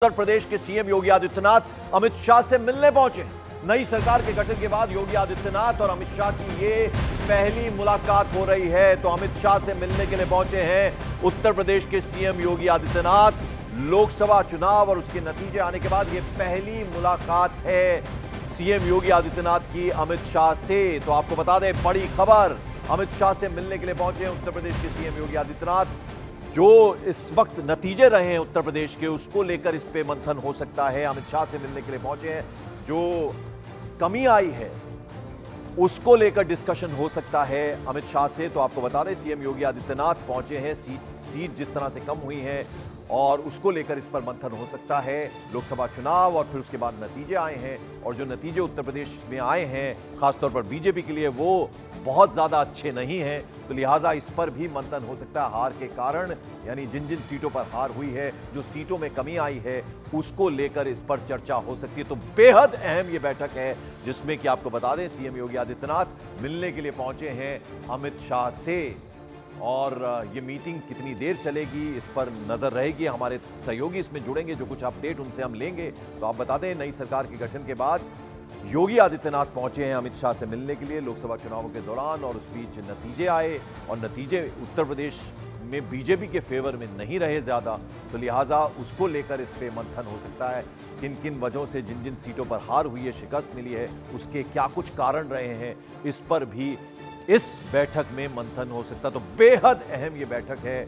उत्तर प्रदेश के सीएम योगी आदित्यनाथ अमित शाह से मिलने पहुंचे। नई सरकार के गठन के बाद योगी आदित्यनाथ और अमित शाह की ये पहली मुलाकात हो रही है। तो अमित शाह से मिलने के लिए पहुंचे हैं उत्तर प्रदेश के सीएम योगी आदित्यनाथ। लोकसभा चुनाव और उसके नतीजे आने के बाद ये पहली मुलाकात है सीएम योगी आदित्यनाथ की अमित शाह से। तो आपको बता दें, बड़ी खबर, अमित शाह से मिलने के लिए पहुंचे हैं उत्तर प्रदेश के सीएम योगी आदित्यनाथ। जो इस वक्त नतीजे रहे हैं उत्तर प्रदेश के, उसको लेकर इस पे मंथन हो सकता है। अमित शाह से मिलने के लिए पहुंचे हैं। जो कमी आई है उसको लेकर डिस्कशन हो सकता है अमित शाह से। तो आपको बता दें, सीएम योगी आदित्यनाथ पहुंचे हैं। सीट जिस तरह से कम हुई है और उसको लेकर इस पर मंथन हो सकता है। लोकसभा चुनाव और फिर उसके बाद नतीजे आए हैं, और जो नतीजे उत्तर प्रदेश में आए हैं खासतौर पर बीजेपी के लिए, वो बहुत ज्यादा अच्छे नहीं हैं। तो लिहाजा इस पर भी मंथन हो सकता है हार के कारण, यानी जिन जिन सीटों पर हार हुई है, जो सीटों में कमी आई है, उसको लेकर इस पर चर्चा हो सकती है। तो बेहद अहम ये बैठक है जिसमें कि आपको बता दें, सीएम योगी आदित्यनाथ मिलने के लिए पहुंचे हैं अमित शाह से। और ये मीटिंग कितनी देर चलेगी इस पर नजर रहेगी। हमारे सहयोगी इसमें जुड़ेंगे, जो कुछ अपडेट उनसे हम लेंगे। तो आप बता दें, नई सरकार के गठन के बाद योगी आदित्यनाथ पहुंचे हैं अमित शाह से मिलने के लिए लोकसभा चुनावों के दौरान, और उस बीच नतीजे आए और नतीजे उत्तर प्रदेश में बीजेपी के फेवर में नहीं रहे ज्यादा। तो लिहाजा उसको लेकर इस पे मंथन हो सकता है। किन किन वजहों से जिन जिन सीटों पर हार हुई है, शिकस्त मिली है, उसके क्या कुछ कारण रहे हैं, इस पर भी इस बैठक में मंथन हो सकता। तो बेहद अहम ये बैठक है।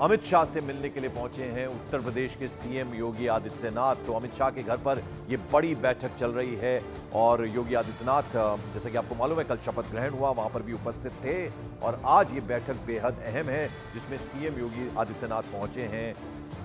अमित शाह से मिलने के लिए पहुंचे हैं उत्तर प्रदेश के सीएम योगी आदित्यनाथ। तो अमित शाह के घर पर यह बड़ी बैठक चल रही है, और योगी आदित्यनाथ, जैसा कि आपको मालूम है, कल शपथ ग्रहण हुआ, वहां पर भी उपस्थित थे। और आज ये बैठक बेहद अहम है जिसमें सीएम योगी आदित्यनाथ पहुंचे हैं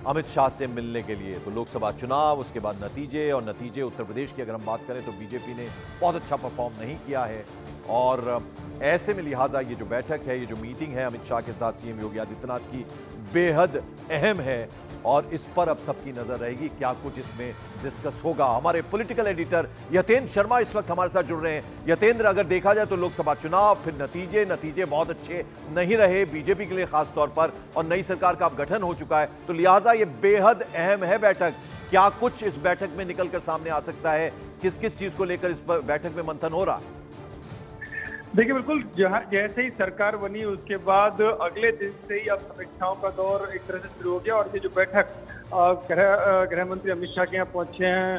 अमित शाह से मिलने के लिए। तो लोकसभा चुनाव, उसके बाद नतीजे, और नतीजे उत्तर प्रदेश की अगर हम बात करें तो बीजेपी ने बहुत अच्छा परफॉर्म नहीं किया है। और ऐसे में लिहाजा ये जो बैठक है, ये जो मीटिंग है अमित शाह के साथ सीएम योगी आदित्यनाथ की, बेहद अहम है। और इस पर अब सबकी नजर रहेगी, क्या कुछ इसमें डिस्कस होगा। हमारे पॉलिटिकल एडिटर यतेंद्र शर्मा इस वक्त हमारे साथ जुड़ रहे हैं। यतेंद्र, अगर देखा जाए तो लोकसभा चुनाव, फिर नतीजे बहुत अच्छे नहीं रहे बीजेपी के लिए खास तौर पर, और नई सरकार का अब गठन हो चुका है। तो लिहाजा ये बेहद अहम है बैठक। क्या कुछ इस बैठक में निकलकर सामने आ सकता है, किस किस चीज को लेकर इस बैठक में मंथन हो रहा है? देखिए, बिल्कुल जैसे ही सरकार बनी उसके बाद अगले दिन से ही अब समीक्षाओं का दौर एक तरह से शुरू हो गया। और ये जो बैठक गृह मंत्री अमित शाह के यहाँ पहुंचे हैं,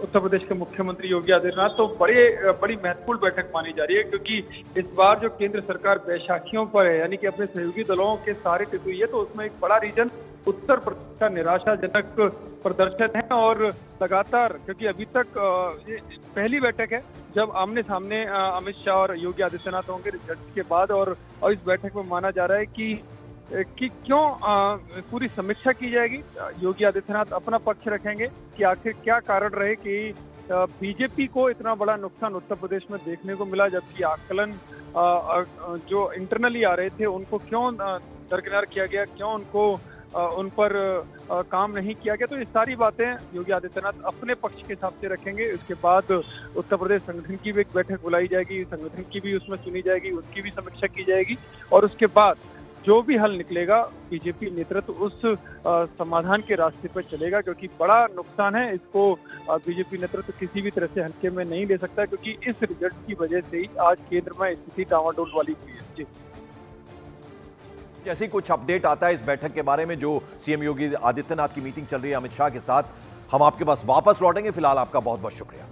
उत्तर प्रदेश के मुख्यमंत्री योगी आदित्यनाथ, तो बड़ी महत्वपूर्ण बैठक मानी जा रही है। क्योंकि इस बार जो केंद्र सरकार बैसाखियों पर है, यानी कि अपने सहयोगी दलों के सारे टिक हुई है, तो उसमें एक बड़ा रीजन उत्तर प्रदेश का निराशाजनक प्रदर्शन है। और लगातार, क्योंकि अभी तक ये पहली बैठक है जब आमने सामने अमित शाह और योगी आदित्यनाथ होंगे रिजल्ट के बाद, और इस बैठक में माना जा रहा है कि क्यों पूरी समीक्षा की जाएगी। योगी आदित्यनाथ अपना पक्ष रखेंगे कि आखिर क्या कारण रहे कि बीजेपी को इतना बड़ा नुकसान उत्तर प्रदेश में देखने को मिला, जबकि आकलन जो इंटरनली आ रहे थे उनको क्यों दरकिनार किया गया, क्यों उन पर काम नहीं किया गया। तो ये सारी बातें योगी आदित्यनाथ अपने पक्ष के हिसाब से रखेंगे। उसके बाद उत्तर प्रदेश संगठन की भी एक बैठक बुलाई जाएगी, संगठन की भी उसमें सुनी जाएगी, उसकी भी समीक्षा की जाएगी, और उसके बाद जो भी हल निकलेगा बीजेपी नेतृत्व उस समाधान के रास्ते पर चलेगा। क्योंकि बड़ा नुकसान है, इसको बीजेपी नेतृत्व किसी भी तरह से हल्के में नहीं ले सकता, क्योंकि इस रिजल्ट की वजह से ही आज केंद्र में स्थिति डावाडोल वाली हुई है। जी, जैसे कुछ अपडेट आता है इस बैठक के बारे में, जो सीएम योगी आदित्यनाथ की मीटिंग चल रही है अमित शाह के साथ, हम आपके पास वापस लौटेंगे। फिलहाल आपका बहुत बहुत शुक्रिया।